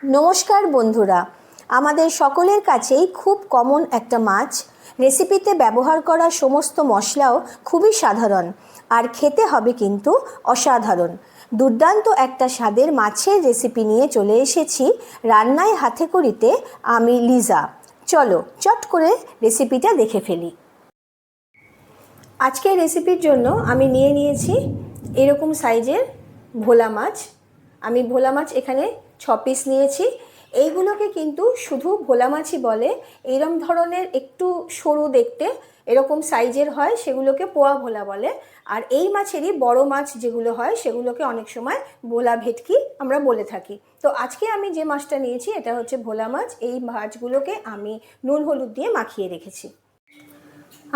নমস্কার বন্ধুরা, আমাদের সকলের কাছেই খুব কমন একটা মাছ। রেসিপিতে ব্যবহার করা সমস্ত মশলাও খুবই সাধারণ, আর খেতে হবে কিন্তু অসাধারণ। দুর্দান্ত একটা স্বাদের মাছের রেসিপি নিয়ে চলে এসেছি রান্নায় হাতেখড়িতে আমি লিজা। চলো চট করে রেসিপিটা দেখে ফেলি। আজকের রেসিপির জন্য আমি নিয়ে নিয়েছি এরকম সাইজের ভোলা মাছ। আমি ভোলা মাছ এখানে 6 পিস নিয়েছি। এইগুলোকে কিন্তু শুধু ভোলা মাছই বলে। এইরকম ধরনের একটু সরু দেখতে এরকম সাইজের হয় সেগুলোকে পোয়া ভোলা বলে। আর এই মাছেরই বড় মাছ যেগুলো হয় সেগুলোকে অনেক সময় ভোলা ভেটকি আমরা বলে থাকি। তো আজকে আমি যে মাছটা নিয়েছি এটা হচ্ছে ভোলা মাছ। এই মাছগুলোকে আমি নুন হলুদ দিয়ে মাখিয়ে রেখেছি।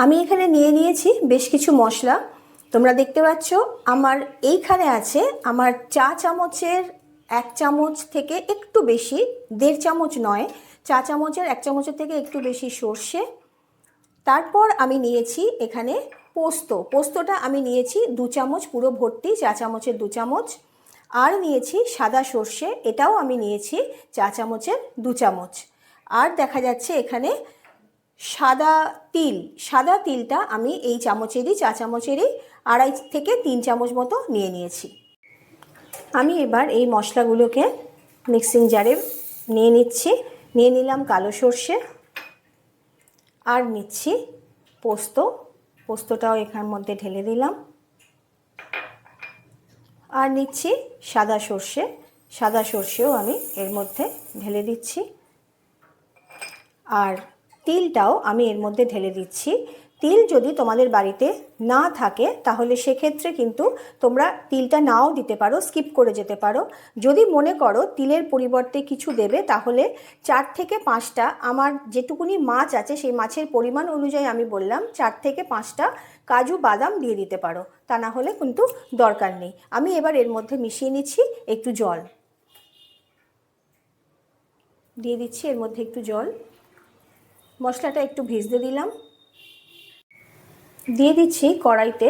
আমি এখানে নিয়ে নিয়েছি বেশ কিছু মশলা। তোমরা দেখতে পাচ্ছ আমার এইখানে আছে আমার চা চামচের 1 চামচ থেকে একটু বেশি, 1.5 চামচ নয়, চা চামচের 1 চামচের থেকে একটু বেশি সর্ষে। তারপর আমি নিয়েছি এখানে পোস্তটা আমি নিয়েছি 2 চামচ পুরো ভর্তি, চা চামচের 2 চামচ। আর নিয়েছি সাদা সর্ষে, এটাও আমি নিয়েছি চা চামচের 2 চামচ। আর দেখা যাচ্ছে এখানে সাদা তিলটা আমি এই চামচেরই, চা চামচেরই 2.5 থেকে 3 চামচ মতো নিয়ে নিয়েছি। আমি এবার এই মশলাগুলোকে মিক্সিং জারে নিয়ে নিচ্ছি। নিয়ে নিলাম কালো সর্ষে, আর নিচ্ছি পোস্তটাও এখানের মধ্যে ঢেলে দিলাম। আর নিচ্ছি সাদা সর্ষেও আমি এর মধ্যে ঢেলে দিচ্ছি। আর তিলটাও আমি এর মধ্যে ঢেলে দিচ্ছি। তিল যদি তোমাদের বাড়িতে না থাকে তাহলে সেক্ষেত্রে কিন্তু তোমরা তিলটা নাও দিতে পারো, স্কিপ করে যেতে পারো। যদি মনে করো তিলের পরিবর্তে কিছু দেবে তাহলে 4 থেকে 5টা, আমার যেটুকুনি মাছ আছে সেই মাছের পরিমাণ অনুযায়ী আমি বললাম 4 থেকে 5টা কাজু বাদাম দিয়ে দিতে পারো, তা না হলে কিন্তু দরকার নেই। আমি এবার এর মধ্যে মিশিয়ে নিচ্ছি একটু জল, দিয়ে দিচ্ছি এর মধ্যে একটু জল। মশলাটা একটু ভিজতে দিলাম। দিয়ে দিচ্ছি কড়াইতে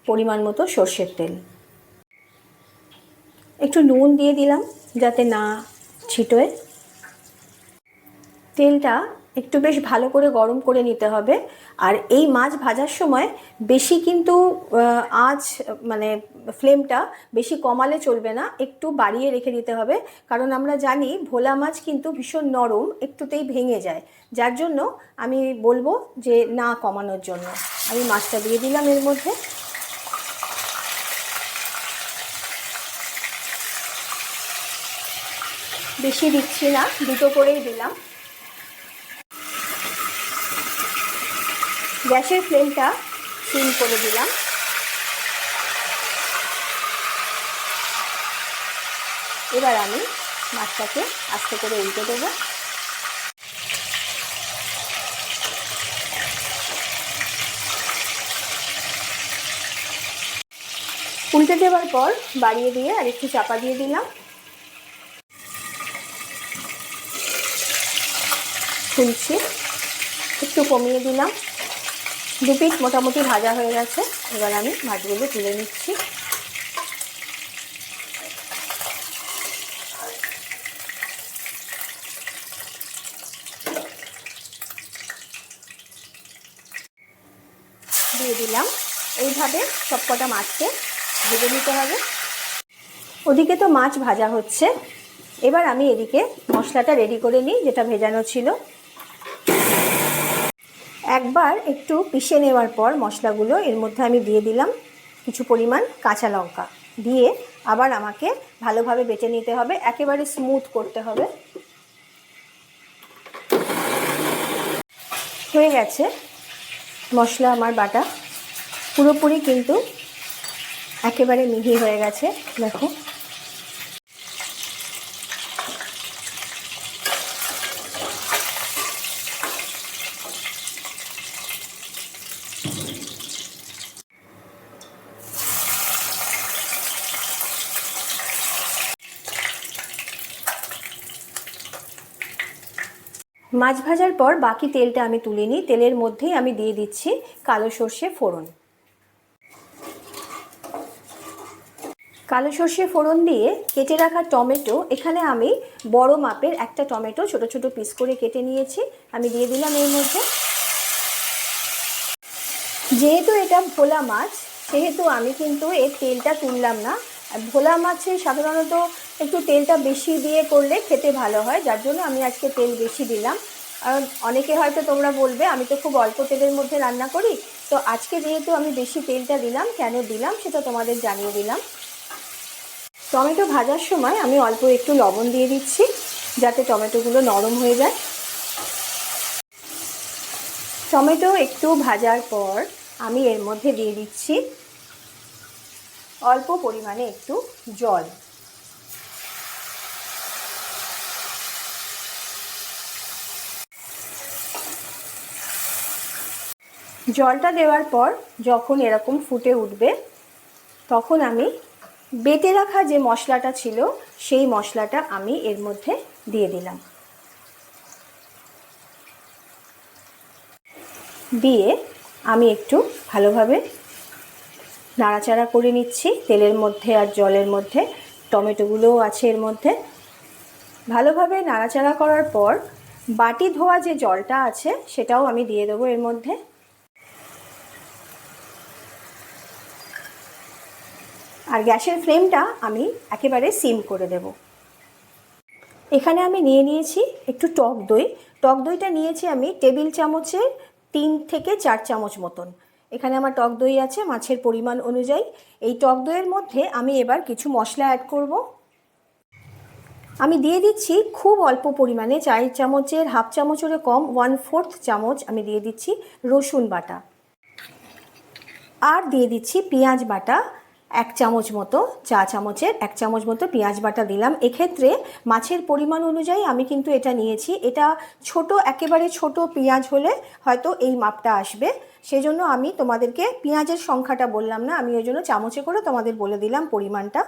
পরিমাণ মতো সর্ষের তেল, একটু নুন দিয়ে দিলাম যাতে না ছিটোয়। তেলটা একটু বেশ ভালো করে গরম করে নিতে হবে। আর এই মাছ ভাজার সময় বেশি কিন্তু আঁচ মানে ফ্লেমটা বেশি কমালে চলবে না, একটু বাড়িয়ে রেখে দিতে হবে। কারণ আমরা জানি ভোলা মাছ কিন্তু ভীষণ নরম, একটুতেই ভেঙে যায়। যার জন্য আমি বলবো যে না কমানোর জন্য। আমি মাছটা দিয়ে দিলাম এর মধ্যে। বেশি দিচ্ছি না, 2টো করেই দিলাম। গ্যাসের ফ্লেমটা সিম করে দিলাম। এবার আমি মাছটাকে আস্তে করে উল্টে দেবো। উল্টে দেওয়ার পর বাড়িয়ে দিয়ে আর একটু চাপা দিয়ে দিলাম। খুলছি, একটু কমিয়ে দিলাম। 2 পিস মোটামুটি ভাজা হয়ে গেছে। এবার আমি মাছগুলো তুলে নিচ্ছি। দিয়ে দিলাম। এইভাবে সবকটা মাছকে ভেজে নিতে হবে। ওদিকে তো মাছ ভাজা হচ্ছে, এবার আমি এদিকে মশলাটা রেডি করে নিই যেটা ভেজানো ছিল। একবার একটু পিষে নেওয়ার পর মশলাগুলো এর মধ্যে আমি দিয়ে দিলাম কিছু পরিমাণ কাঁচা লঙ্কা দিয়ে। আবার আমাকে ভালোভাবে বেটে নিতে হবে, একেবারে স্মুথ করতে হবে। হয়ে গেছে মশলা আমার বাটা, পুরোপুরি কিন্তু একেবারে মিহি হয়ে গেছে। দেখো মাছ ভাজার পর বাকি তেলটা আমি তুলে নিই। তেলের মধ্যেই আমি দিয়ে দিচ্ছি কালো সর্ষে ফোড়ন। কালো সর্ষে ফোড়ন দিয়ে কেটে রাখা টমেটো, এখানে আমি বড় মাপের একটা টমেটো ছোট ছোট পিস করে কেটে নিয়েছি, আমি দিয়ে দিলাম এর মধ্যে। যেহেতু এটা ভোলা মাছ সেহেতু আমি কিন্তু এর তেলটা তুললাম না। ভোলা মাছে সাধারণত একটু তেলটা বেশি দিয়ে করলে খেতে ভালো হয়, যার জন্য আমি আজকে তেল বেশি দিলাম। কারণ অনেকে হয়তো তোমরা বলবে আমি তো খুব অল্প তেলের মধ্যে রান্না করি, তো আজকে যেহেতু আমি বেশি তেলটা দিলাম, কেন দিলাম সেটা তোমাদের জানিয়ে দিলাম। টমেটো ভাজার সময় আমি অল্প একটু লবণ দিয়ে দিচ্ছি যাতে টমেটোগুলো নরম হয়ে যায়। টমেটো একটু ভাজার পর আমি এর মধ্যে দিয়ে দিচ্ছি অল্প পরিমাণে একটু জল। জলটা দেওয়ার পর যখন এরকম ফুটে উঠবে তখন আমি বেটে রাখা যে মশলাটা ছিল সেই মশলাটা আমি এর মধ্যে দিয়ে দিলাম। দিয়ে আমি একটু ভালোভাবে নাড়াচাড়া করে নিচ্ছি তেলের মধ্যে আর জলের মধ্যে, টমেটোগুলোও আছে এর মধ্যে। ভালোভাবে নাড়াচাড়া করার পর বাটি ধোয়া যে জলটা আছে সেটাও আমি দিয়ে দেবো এর মধ্যে। আর গ্যাসের ফ্লেমটা আমি একেবারে সিম করে দেব। এখানে আমি নিয়েছি একটু টক দই। টক দইটা নিয়েছি আমি টেবিল চামচের 3 থেকে 4 চামচ মতন। এখানে আমার টক দই আছে মাছের পরিমাণ অনুযায়ী। এই টক দইয়ের মধ্যে আমি এবার কিছু মশলা অ্যাড করব। আমি দিয়ে দিচ্ছি খুব অল্প পরিমাণে, 4 চামচের হাফ চামচেরও কম, 1/4 চামচ আমি দিয়ে দিচ্ছি রসুন বাটা। আর দিয়ে দিচ্ছি পেঁয়াজ বাটা 1 চামচ মতো, চা চামচের 1 চামচ মতো পেঁয়াজ বাটা দিলাম। এক্ষেত্রে মাছের পরিমাণ অনুযায়ী আমি কিন্তু এটা নিয়েছি। এটা ছোট, একেবারে ছোট পেঁয়াজ হলে হয়তো এই মাপটা আসবে, সেই জন্য আমি তোমাদেরকে পেঁয়াজের সংখ্যাটা বললাম না, আমি ওই জন্য চামচে করে তোমাদের বলে দিলাম পরিমাণটা।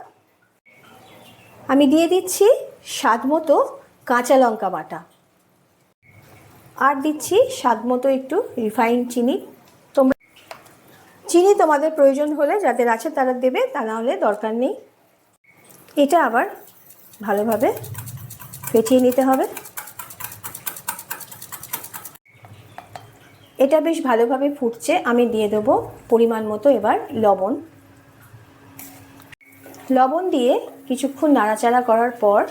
আমি দিয়ে দিচ্ছি স্বাদ মতো কাঁচা লঙ্কা বাটা, আর দিচ্ছি স্বাদ মতো একটু রিফাইন্ড চিনি। চিনি তোমাদের প্রয়োজন হলে যাদের আছে তারা দেবে, তা না হলে দরকার নেই। এটা আবার ভালোভাবে ফেটিয়ে নিতে হবে। এটা বেশ ভালোভাবে ফুটছে, আমি দিয়ে দেবো পরিমাণ মতো এবার লবণ। লবণ দিয়ে কিছুক্ষণ নাড়াচাড়া করার পর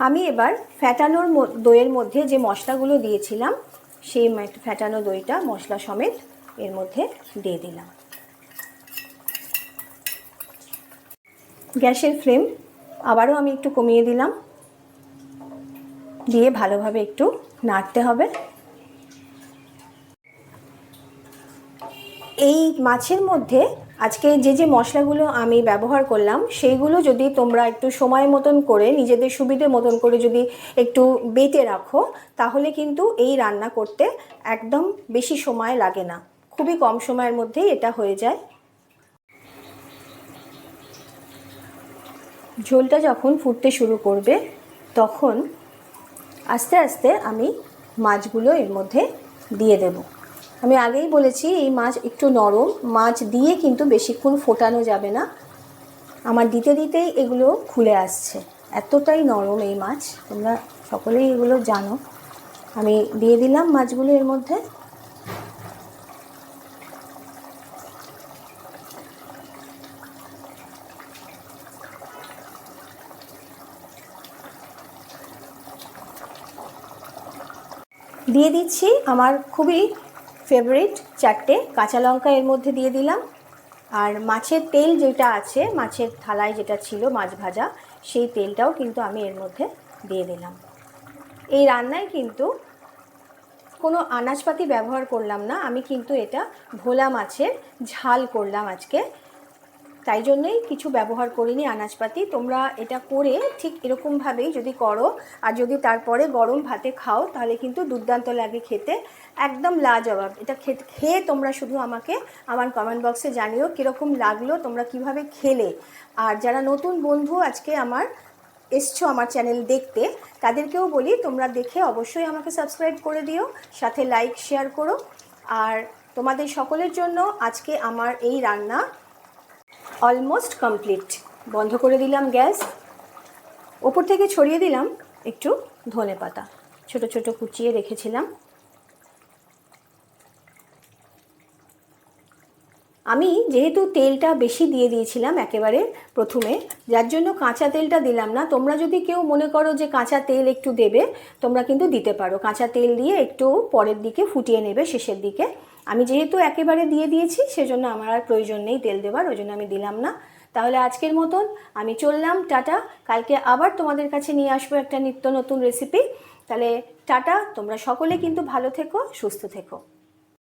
আমি এবার ফ্যাটানোর দইয়ের মধ্যে যে মশলাগুলো দিয়েছিলাম সেই ফ্যাটানো দইটা মশলা সমেত এর মধ্যে দিয়ে দিলাম। গ্যাসের ফ্লেম আবারও আমি একটু কমিয়ে দিলাম, দিয়ে ভালোভাবে একটু নাড়তে হবে। এই মাছের মধ্যে আজকে যে যে মশলাগুলো আমি ব্যবহার করলাম সেইগুলো যদি তোমরা একটু সময় মতন করে নিজেদের সুবিধে মতন করে যদি একটু বেটে রাখো তাহলে কিন্তু এই রান্না করতে একদম বেশি সময় লাগে না, খুবই কম সময়ের মধ্যেই এটা হয়ে যায়। ঝোলটা যখন ফুটতে শুরু করবে তখন আস্তে আস্তে আমি মাছগুলো এর মধ্যে দিয়ে দেব। আমি আগেই বলেছি এই মাছ একটু নরম, মাছ দিয়ে কিন্তু বেশিক্ষণ ফোটানো যাবে না। আমার দিতে দিতেই এগুলো খুলে আসছে, এতটাই নরম এই মাছ, তোমরা সকলেই এগুলো জানো। আমি দিয়ে দিলাম মাছগুলো এর মধ্যে। দিয়ে দিচ্ছি আমার খুবই ফেভারিট 4টে কাঁচা লঙ্কা এর মধ্যে দিয়ে দিলাম। আর মাছের তেল যেটা আছে, মাছের থালায় যেটা ছিল মাছ ভাজা, সেই তেলটাও কিন্তু আমি এর মধ্যে দিয়ে দিলাম। এই রান্নায় কিন্তু কোনো আনাজপাতি ব্যবহার করলাম না, আমি কিন্তু এটা ভোলা মাছের ঝাল করলাম আজকে, তাই জন্যই কিছু ব্যবহার করিনি আনাজপাতি। তোমরা এটা করে ঠিক এরকমভাবেই যদি করো আর যদি তারপরে গরম ভাতে খাও তাহলে কিন্তু দুর্দান্ত লাগে খেতে, একদম লাজবাব। এটা খেয়ে তোমরা শুধু আমাকে আমার কমেন্ট বক্সে জানিও কীরকম লাগলো, তোমরা কিভাবে খেলে। আর যারা নতুন বন্ধু আজকে আমার এসছো আমার চ্যানেল দেখতে, তাদেরকেও বলি তোমরা দেখে অবশ্যই আমাকে সাবস্ক্রাইব করে দিও, সাথে লাইক শেয়ার করো। আর তোমাদের সকলের জন্য আজকে আমার এই রান্না অলমোস্ট কমপ্লিট। বন্ধ করে দিলাম গ্যাস। ওপর থেকে ছড়িয়ে দিলাম একটু ধনেপাতা, ছোট ছোট কুচিয়ে রেখেছিলাম। আমি যেহেতু তেলটা বেশি দিয়ে দিয়েছিলাম একেবারে প্রথমে, যার জন্য কাঁচা তেলটা দিলাম না। তোমরা যদি কেউ মনে করো যে কাঁচা তেল একটু দেবে, তোমরা কিন্তু দিতে পারো। কাঁচা তেল দিয়ে একটু পরের দিকে ফুটিয়ে নেবে, শেষের দিকে। আমি যেহেতু একেবারে দিয়ে দিয়েছি, সেজন্য আমার আর প্রয়োজন নেই তেল দেওয়ার, ওই জন্য আমি দিলাম না। তাহলে আজকের মতন আমি চললাম, টাটা। কালকে আবার তোমাদের কাছে নিয়ে আসবো একটা নিত্য নতুন রেসিপি। তাহলে টাটা, তোমরা সকলে কিন্তু ভালো থেকো, সুস্থ থেকো।